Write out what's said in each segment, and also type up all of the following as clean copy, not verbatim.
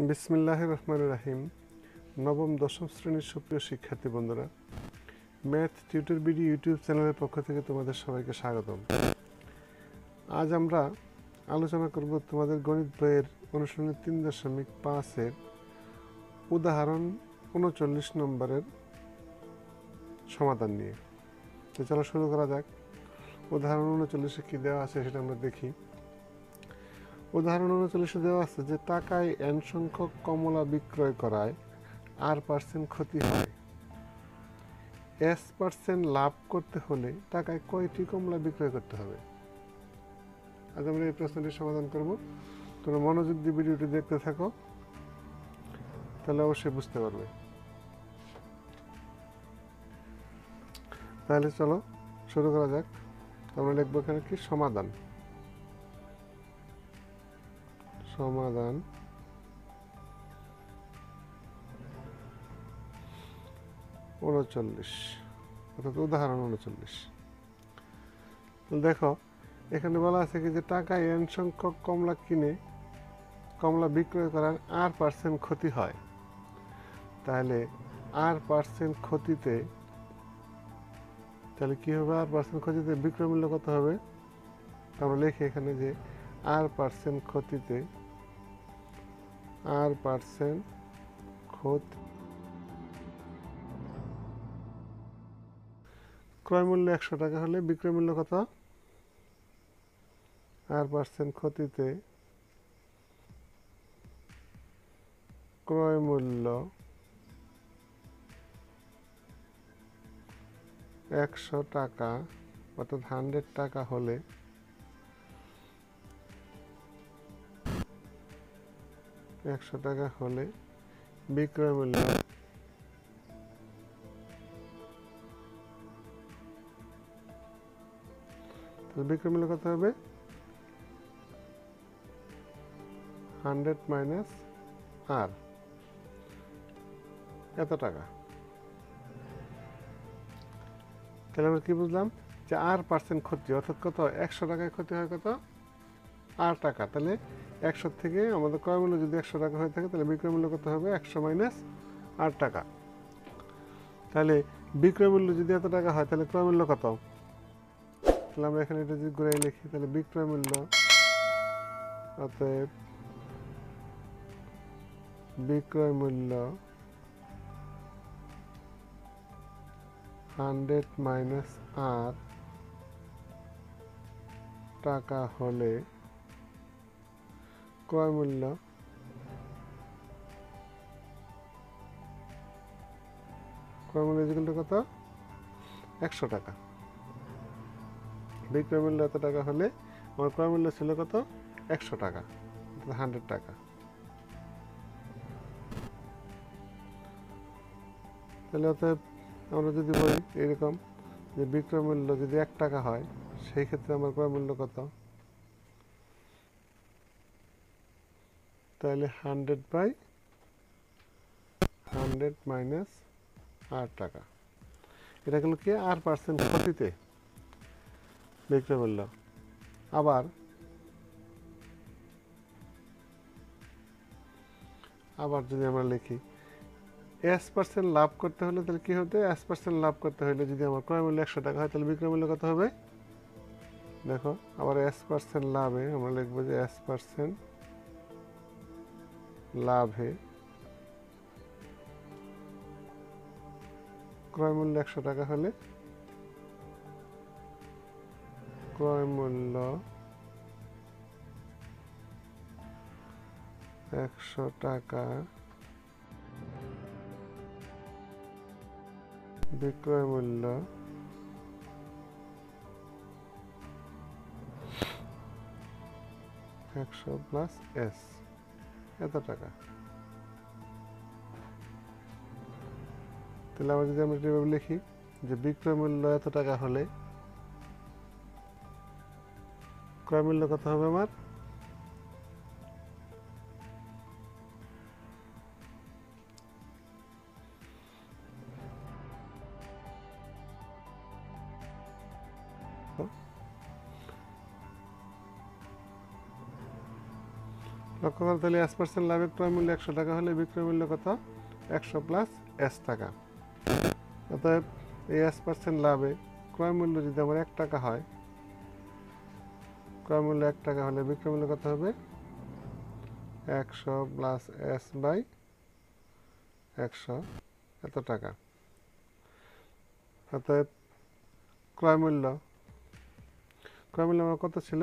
বিসমিল্লাহির রহমানির রহিম। নবম দশম শ্রেণীর সুপ্রিয় শিক্ষার্থী বন্ধুরা, ম্যাথ টিউটর বিডি ইউটিউব চ্যানেলের পক্ষ থেকে তোমাদের সবাইকে স্বাগতম। আজ আমরা আলোচনা করব তোমাদের গণিত বইয়ের অনুশীলনী 3.5-এর উদাহরণ 39 নম্বরের সমাধান নিয়ে। তো চলো শুরু করা যাক। উদাহরণ 39-এ কী দেওয়া আছে সেটা আমরা দেখি। উদাহরণ 39-এ দেওয়া আছে যে টাকায় n সংখ্যক কমলা বিক্রয় করায় r% ক্ষতি হয়। s% লাভ করতে হলে টাকায় কয়টি কমলা বিক্রয় করতে হবে? আজ আমরা এই প্রশ্নটির সমাধান করব। তোমরা মনোযোগ দিয়ে ভিডিওটি দেখতে থাকো, তাহলে অবশ্যই বুঝতে পারবে। তাহলে চলো শুরু করা যাক। আমরা লিখব এখানে কি সমাধান। সমাধান উনচল্লিশ, অর্থাৎ উদাহরণ 39। দেখো এখানে বলা আছে কি যে টাকায় n সংখ্যক কমলা বিক্রয় করার r% ক্ষতি হয়। তাহলে r% ক্ষতিতে তাহলে কি হবে? r% ক্ষতিতে বিক্রয় মূল্য কত হবে? আমরা লিখি এখানে যে r% ক্ষতিতে r% ক্ষতি ক্রয় মূল্য 100 টাকা হলে বিক্রয় মূল্য কত? r% ক্ষতিতে ক্রয় মূল্য 100 টাকা, অর্থাৎ 100 টাকা হলে বিক্রয় মূল্য কত হবে? 100 মাইনাস r, এত টাকা। তাহলে আমরা কি বুঝলাম? যে r% ক্ষতি, অর্থাৎ কত? 100 টাকায় ক্ষতি হয় কত? r টাকা। তাহলে 100 থেকে আমাদের ক্রয় মূল্য যদি 100 টাকা হয়ে থাকে, তাহলে বিক্রয় মূল্য কত হবে? 100 মাইনাস r টাকা। তাহলে বিক্রয় মূল্য যদি এত টাকা হয়, তাহলে ক্রয় মূল্য কত? তাহলে আমরা এখানে এটা যদি ঘুরাই লিখি, তাহলে বিক্রয় মূল্য, অতএব বিক্রয় মূল্য 100 মাইনাস r টাকা হলে ক্রয় মূল্য কত? 100 টাকা। বিক্রয় মূল্য এত টাকা হলে আমার ক্রয় মূল্য ছিল কত? 100 টাকা, 100 টাকা। তাহলে অতএব আমরা যদি বলি এরকম যে বিক্রয় মূল্য যদি 1 টাকা হয়, সেই ক্ষেত্রে আমার ক্রয় মূল্য কত? তাহলে 100/100 মাইনাস r টাকা। এটা গেল কি? r% ক্ষতিতে বিক্রয় মূল্য। আবার যদি আমরা লিখি s% লাভ করতে হলে, তাহলে কি হতে? s% লাভ করতে হলে যদি আমার ক্রয় মূল্য 100 টাকা হয়, তাহলে বিক্রয় মূল্য কত হবে? দেখো আবার s% লাভে আমরা লিখব যে s% লাভে ক্রয় মূল্য 100 টাকা হলে ক্রয় মূল্য 100 টাকা বিক্রয় মূল্য 100 প্লাস s, এত টাকা। তাহলে আমরা যদি এভাবে লিখি যে বিক্রয় মূল্য এত টাকা হলে ক্রয় মূল্য কত হবে আমার? লক্ষ্য করো তাহলে S% লাভে ক্রয় মূল্য 100 টাকা হলে বিক্রয় মূল্য কত? 100 প্লাস S টাকা। অতএব এই S% লাভে ক্রয় মূল্য যদি আমার 1 টাকা হয়, ক্রয় মূল্য 1 টাকা হলে বিক্রয় মূল্য কত হবে? 100 প্লাস S বাই 100 এত টাকা। অতএব ক্রয় মূল্য আমার কত ছিল?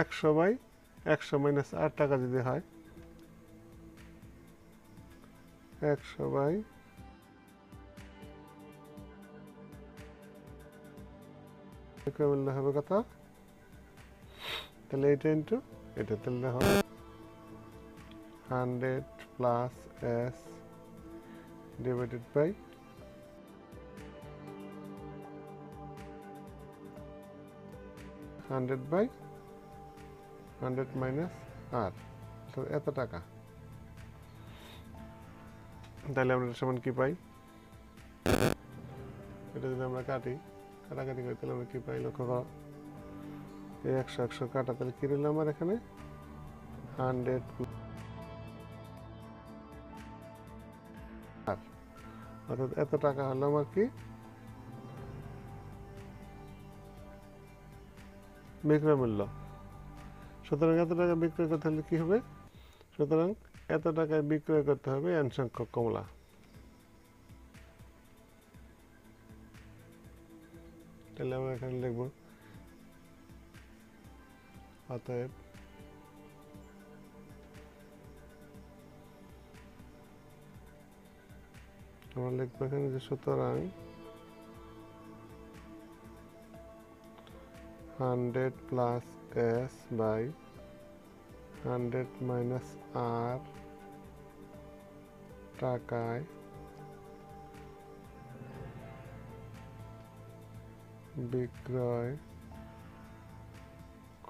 100 বাই 100 মাইনাস 8 টাকা যদি হয়, 100 বাই বিক্রয় মূল্য হবে কত? তাহলে এটা ইন্টু এটা, তাহলে হবে 100 plus S divided by 100 by 100 minus R, এত টাকা। তাহলে আমরা সমান কি পাই? এটা যদি আমরা কাটাকাটি করি তাহলে আমরা কি পাই? লক্ষ্য করো, এই 100 কাটা, তাহলে কি রইল আমার এখানে? 100 R, অর্থাৎ এত টাকা হলো আমার কি? বিক্রয় মূল্য। সুতরাং এত টাকা বিক্রয় করতে হলে কি হবে? সুতরাং এত টাকায় বিক্রয় করতে হবে n সংখ্যক কমলা। তাহলে আমরা এখানে লিখব, অতএব আমরা লিখবো এখানে যে সুতরাং 100 plus S by 100 minus R টাকায় বিক্রয়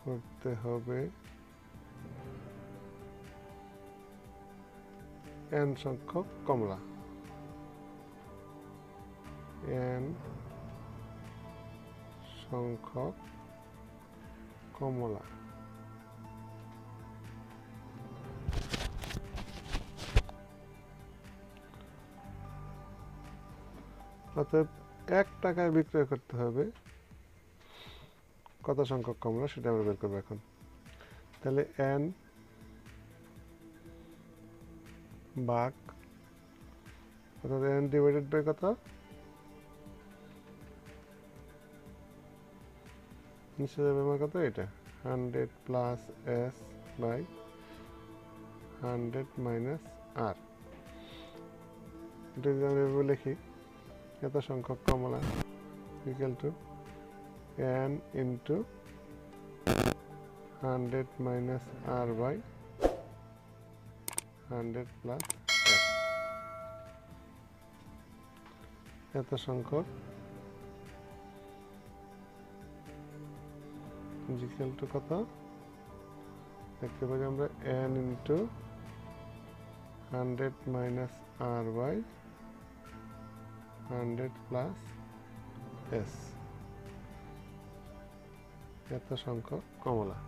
করতে হবে n সংখ্যক কমলা। n সংখ্যক কমলা। অতএব 1 টাকায় বিক্রয় করতে হবে কত সংখ্যক কমলা, সেটা আমরা বের করবো এখন। তাহলে n ভাগ, অর্থাৎ n ডিভাইডেড বাই কত? নিচে যাবে আমার কত? এটা 100 plus S by 100 minus R। এটা যদি আমরা এভাবে লিখি, এত সংখ্যক কমলা equal to n into 100 minus R by 100 plus S। এত সংখ্যক ইকুয়াল টু কত? দেখতে পাই আমরা n into 100 minus R by 100 plus S, এত সংখ্যক কমলা।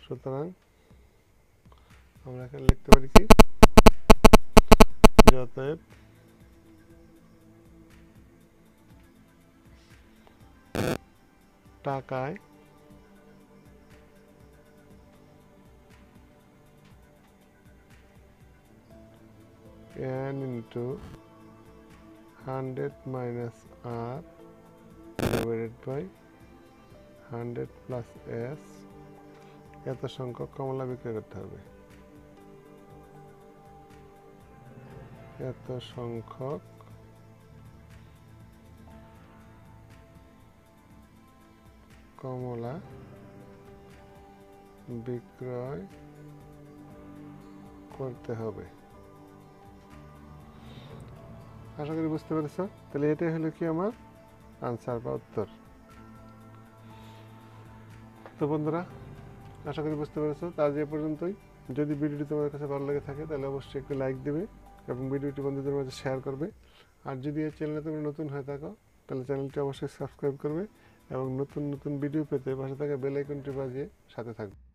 সুতরাং আমরা এখানে লিখতে পারি কি? অতএব টাকায় n into 100 minus R divided by 100 plus S এত সংখ্যক কমলা বিক্রয় করতে হবে। এত সংখ্যক কমলা বিক্রয় করতে হবে। আশা করি বুঝতে পেরেছ। তাহলে এটাই হলো কি আমার আনসার বা উত্তর। তো বন্ধুরা, আশা করি বুঝতে পেরেছো। আজ এ পর্যন্তই। যদি ভিডিওটি তোমার কাছে ভালো লেগে থাকে তাহলে অবশ্যই একটু লাইক দেবে এবং ভিডিওটি বন্ধুদের মাঝে শেয়ার করবে। আর যদি এই চ্যানেলে তুমি নতুন হয়ে থাকো তাহলে চ্যানেলটি অবশ্যই সাবস্ক্রাইব করবে এবং নতুন নতুন ভিডিও পেতে পাশে থাকা বেল আইকনটি বাজিয়ে সাথে থাকবেন।